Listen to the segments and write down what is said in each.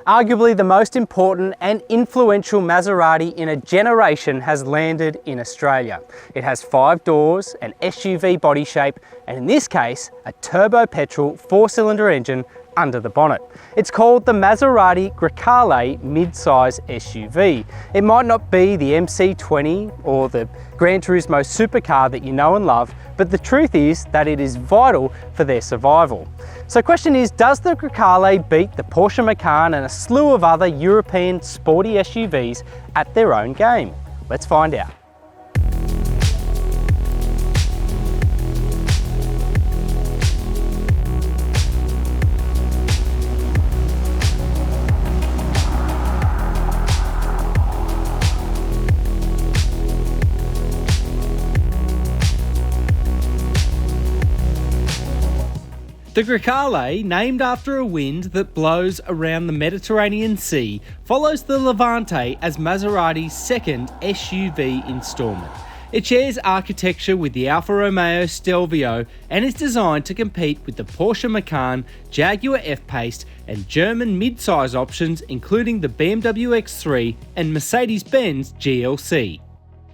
Arguably the most important and influential Maserati in a generation has landed in Australia. It has 5 doors, an SUV body shape, and in this case, a turbo-petrol 4-cylinder engine under the bonnet. It's called the Maserati Grecale mid-size SUV. It might not be the MC20 or the Gran Turismo supercar that you know and love, but the truth is that it is vital for their survival. So the question is, does the Grecale beat the Porsche Macan and a slew of other European sporty SUVs at their own game? Let's find out. The Grecale, named after a wind that blows around the Mediterranean Sea, follows the Levante as Maserati's second SUV installment. It shares architecture with the Alfa Romeo Stelvio and is designed to compete with the Porsche Macan, Jaguar F-Pace and German mid-size options including the BMW X3 and Mercedes-Benz GLC.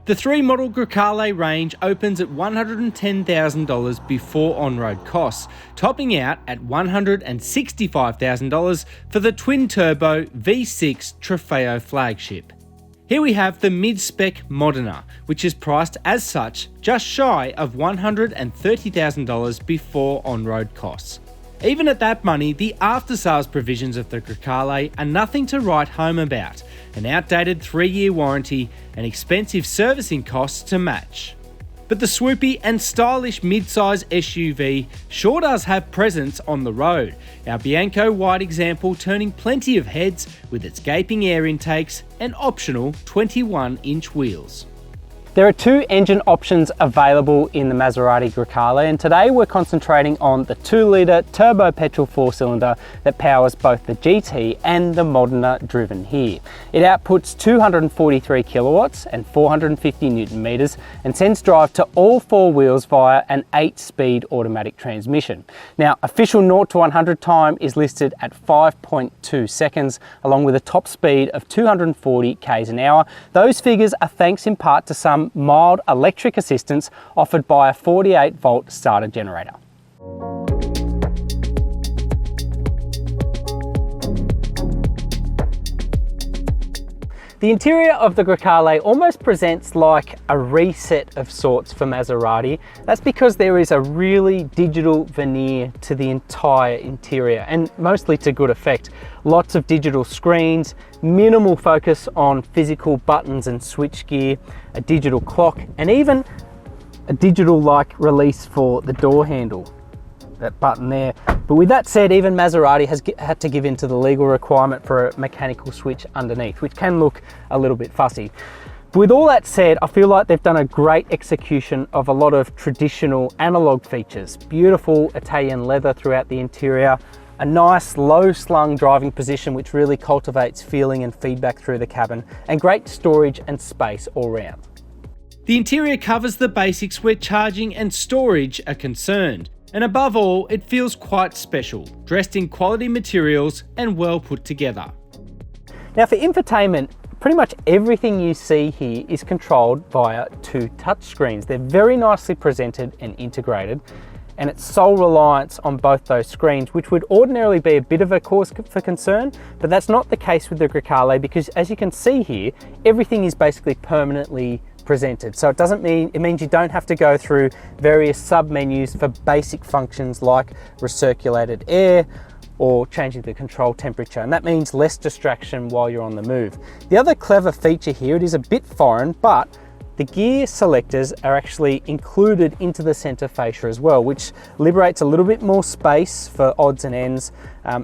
The 3-model Grecale range opens at $110,000 before on-road costs, topping out at $165,000 for the twin-turbo V6 Trofeo flagship. Here we have the mid-spec Modena, which is priced as such just shy of $130,000 before on-road costs. Even at that money, the after-sales provisions of the Grecale are nothing to write home about, an outdated 3-year warranty and expensive servicing costs to match. But the swoopy and stylish mid-size SUV sure does have presence on the road, our Bianco White example turning plenty of heads with its gaping air intakes and optional 21-inch wheels. There are 2 engine options available in the Maserati Grecale, and today we're concentrating on the 2-litre turbo-petrol 4-cylinder that powers both the GT and the Modena driven here. It outputs 243 kilowatts and 450 newton meters and sends drive to all 4 wheels via an 8-speed automatic transmission. Now, official 0 to 100 time is listed at 5.2 seconds, along with a top speed of 240 k's an hour. Those figures are thanks in part to some mild electric assistance offered by a 48-volt starter generator. The interior of the Grecale almost presents like a reset of sorts for Maserati. That's because there is a really digital veneer to the entire interior, and mostly to good effect. Lots of digital screens, minimal focus on physical buttons and switchgear, a digital clock, and even a digital-like release for the door handle, that button there. But with that said, even Maserati has had to give in to the legal requirement for a mechanical switch underneath, which can look a little bit fussy. But with all that said, I feel like they've done a great execution of a lot of traditional analog features. Beautiful Italian leather throughout the interior, a nice low-slung driving position which really cultivates feeling and feedback through the cabin, and great storage and space all round. The interior covers the basics where charging and storage are concerned. And above all, it feels quite special, dressed in quality materials and well put together. Now for infotainment, pretty much everything you see here is controlled via 2 touchscreens. They're very nicely presented and integrated, and it's sole reliance on both those screens, which would ordinarily be a bit of a cause for concern, but that's not the case with the Grecale, because as you can see here, everything is basically permanently presented. So it means you don't have to go through various sub-menus for basic functions like recirculated air or changing the control temperature, and that means less distraction while you're on the move. The other clever feature here, it is a bit foreign, but the gear selectors are actually included into the center fascia as well, which liberates a little bit more space for odds and ends.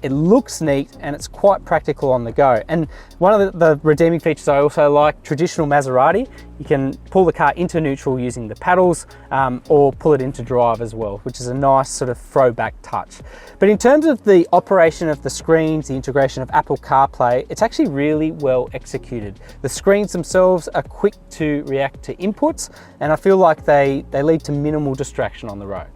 It looks neat and it's quite practical on the go. And one of the redeeming features I also like, traditional Maserati, you can pull the car into neutral using the paddles or pull it into drive as well, which is a nice sort of throwback touch. But in terms of the operation of the screens, the integration of Apple CarPlay, it's actually really well executed. The screens themselves are quick to react to inputs, and I feel like they lead to minimal distraction on the road.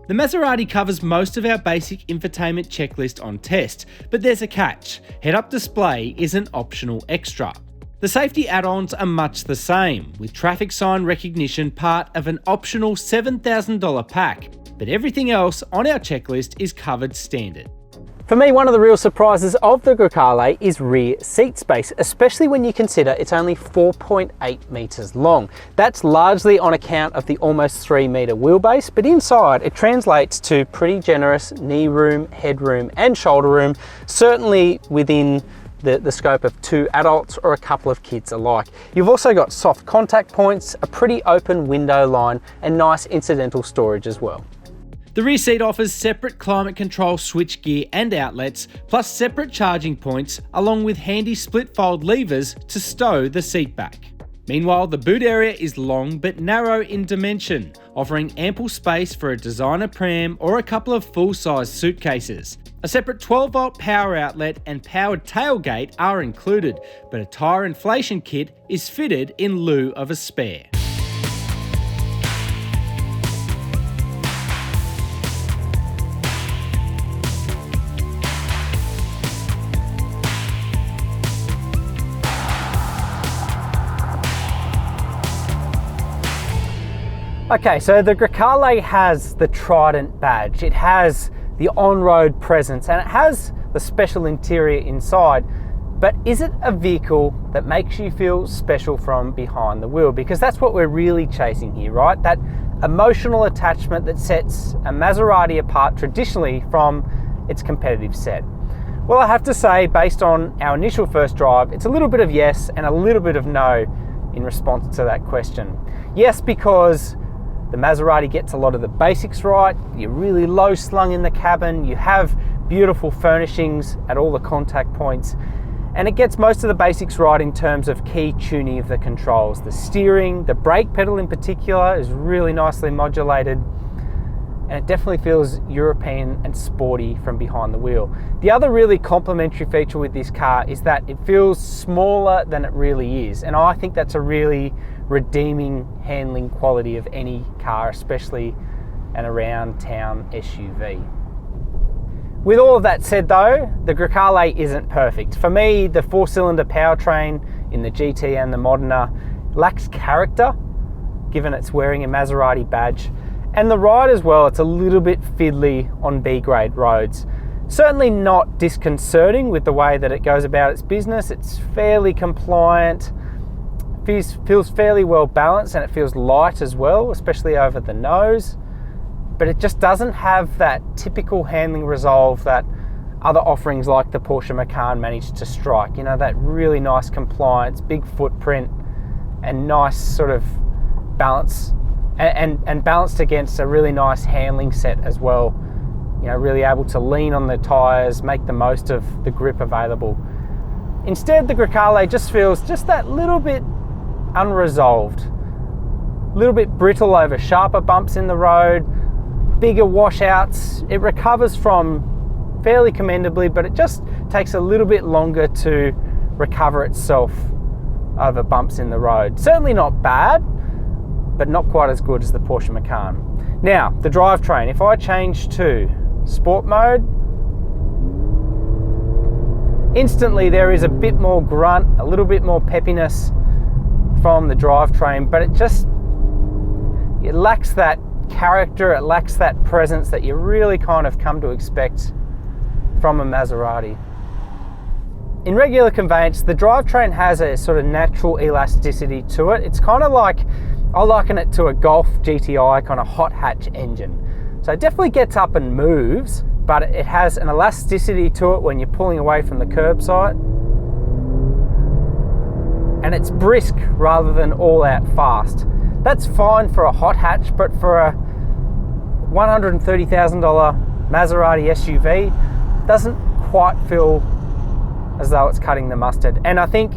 The Maserati covers most of our basic infotainment checklist on test, but there's a catch. Head-up display is an optional extra. The safety add-ons are much the same, with traffic sign recognition part of an optional $7,000 pack, but everything else on our checklist is covered standard. For me, one of the real surprises of the Grecale is rear seat space, especially when you consider it's only 4.8 meters long. That's largely on account of the almost 3 meter wheelbase, but inside it translates to pretty generous knee room, headroom and shoulder room, certainly within the scope of 2 adults or a couple of kids alike. You've also got soft contact points, a pretty open window line and nice incidental storage as well. The rear seat offers separate climate control switchgear and outlets, plus separate charging points, along with handy split fold levers to stow the seat back. Meanwhile, the boot area is long but narrow in dimension, offering ample space for a designer pram or a couple of full-size suitcases. A separate 12-volt power outlet and powered tailgate are included, but a tyre inflation kit is fitted in lieu of a spare. Okay, so the Grecale has the Trident badge, it has the on-road presence, and it has the special interior inside, but is it a vehicle that makes you feel special from behind the wheel? Because that's what we're really chasing here, right? That emotional attachment that sets a Maserati apart traditionally from its competitive set. Well, I have to say, based on our initial first drive, it's a little bit of yes and a little bit of no in response to that question. Yes, because the Maserati gets a lot of the basics right, you're really low slung in the cabin, you have beautiful furnishings at all the contact points, and it gets most of the basics right in terms of key tuning of the controls. The steering, the brake pedal in particular is really nicely modulated, and it definitely feels European and sporty from behind the wheel. The other really complimentary feature with this car is that it feels smaller than it really is, and I think that's a really redeeming handling quality of any car, especially an around town SUV. With all of that said though, the Grecale isn't perfect. For me, the 4-cylinder powertrain in the GT and the Modena lacks character, given it's wearing a Maserati badge. And the ride as well, it's a little bit fiddly on B-grade roads. Certainly not disconcerting with the way that it goes about its business. It's fairly compliant, feels fairly well balanced, and it feels light as well, especially over the nose. But it just doesn't have that typical handling resolve that other offerings like the Porsche Macan managed to strike. You know, that really nice compliance, big footprint, and nice sort of balance, and balanced against a really nice handling set as well. You know, really able to lean on the tyres, make the most of the grip available. Instead, the Grecale just feels just that little bit unresolved, a little bit brittle over sharper bumps in the road, bigger washouts. It recovers from fairly commendably, but it just takes a little bit longer to recover itself over bumps in the road. Certainly not bad, but not quite as good as the Porsche Macan. Now, the drivetrain, if I change to sport mode, instantly there is a bit more grunt, a little bit more peppiness from the drivetrain, but it lacks that character, it lacks that presence that you really kind of come to expect from a Maserati. In regular conveyance, the drivetrain has a sort of natural elasticity to it. It's kind of like, I liken it to a Golf GTI kind of hot hatch engine. So it definitely gets up and moves, but it has an elasticity to it when you're pulling away from the curbside. And it's brisk rather than all out fast. That's fine for a hot hatch, but for a $130,000 Maserati SUV, doesn't quite feel as though it's cutting the mustard. And I think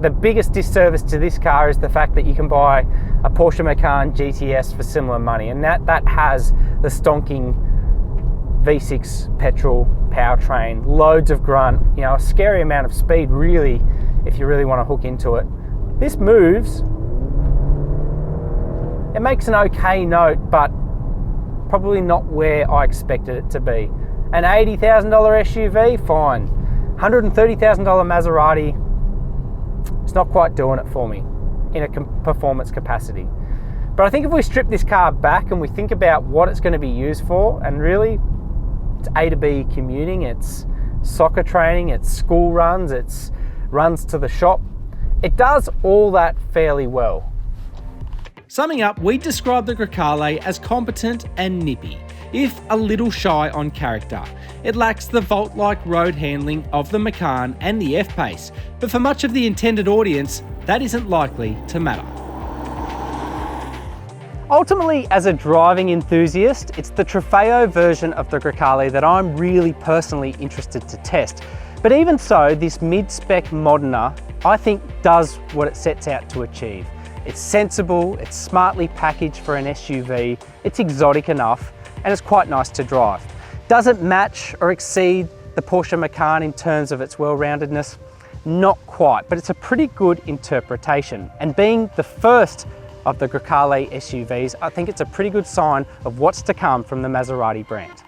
the biggest disservice to this car is the fact that you can buy a Porsche Macan GTS for similar money, and that has the stonking V6 petrol powertrain, loads of grunt, you know, a scary amount of speed really, if you really want to hook into it. This moves, it makes an okay note, but probably not where I expected it to be. An $80,000 SUV, fine. $130,000 Maserati, it's not quite doing it for me in a performance capacity. But I think if we strip this car back and we think about what it's going to be used for, and really it's A to B commuting, it's soccer training, it's school runs, it's runs to the shop, it does all that fairly well. Summing up, we describe the Grecale as competent and nippy, if a little shy on character. It lacks the vault-like road handling of the Macan and the F-Pace, but for much of the intended audience, that isn't likely to matter. Ultimately, as a driving enthusiast, it's the Trofeo version of the Grecale that I'm really personally interested to test. But even so, this mid-spec Modena, I think, does what it sets out to achieve. It's sensible, it's smartly packaged for an SUV, it's exotic enough, and it's quite nice to drive. Does it match or exceed the Porsche Macan in terms of its well-roundedness? Not quite, but it's a pretty good interpretation. And being the first of the Grecale SUVs, I think it's a pretty good sign of what's to come from the Maserati brand.